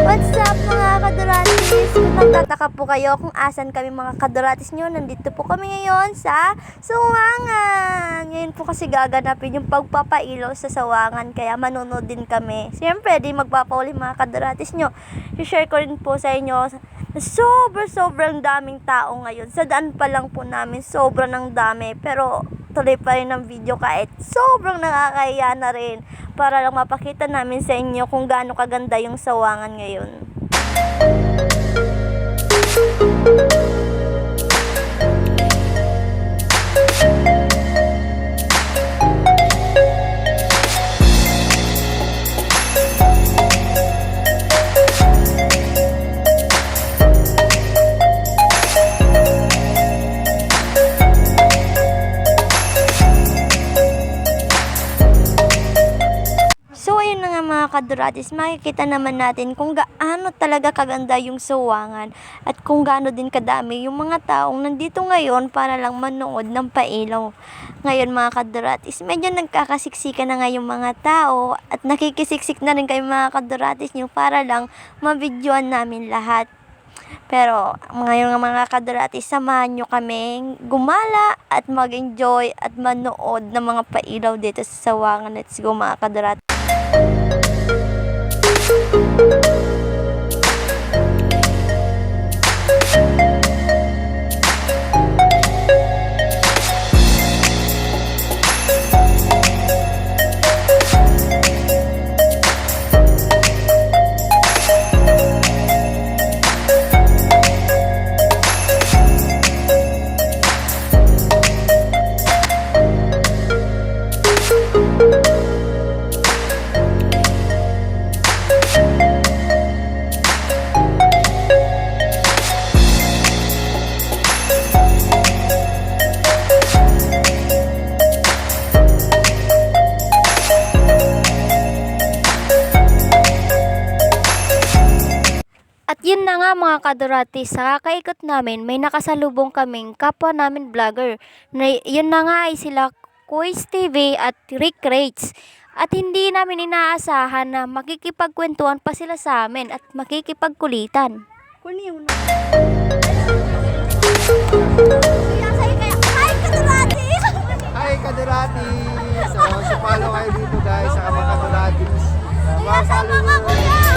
What's up mga kaduratis? Kung nagtataka po kayo kung asan kami mga kaduratis nyo, nandito po kami ngayon sa Sawangan. Ngayon po kasi gaganapin yung pagpapailaw sa Sawangan, kaya manonood din kami. Siyempre, di magpapauli mga kaduratis nyo. I-share ko rin po sa inyo na sobrang daming tao ngayon. Sa daan pa lang po namin, sobrang ng dami. Pero tuloy pa rin ang video kahit sobrang nakakahiya na rin, para lang mapakita namin sa inyo kung gaano kaganda yung Sawangan ngayon. So ayun na nga mga kaduratis, makikita naman natin kung gaano talaga kaganda yung Sawangan at kung gaano din kadami yung mga taong nandito ngayon para lang manood ng pailaw. Ngayon mga kaduratis, medyo nagkakasiksikan na nga yung mga tao at nakikisiksik na rin kayo mga kaduratis nyo para lang mabidyoan namin lahat. Pero ngayon nga mga kaduratis, samahan nyo kami gumala at mag-enjoy at manood ng mga pailaw dito sa Sawangan. Let's go mga kaduratis. At yun na nga mga kaduratis, sa kakaikot namin, may nakasalubong kaming kapwa namin vlogger. Yun na nga ay sila Quiz TV at Rick Rates. At hindi namin inaasahan na makikipagkwentuhan pa sila sa amin at makikipagkulitan. Hi kaduratis! So, follow kayo dito guys sa mga kaduratis. Kasama ka kuya!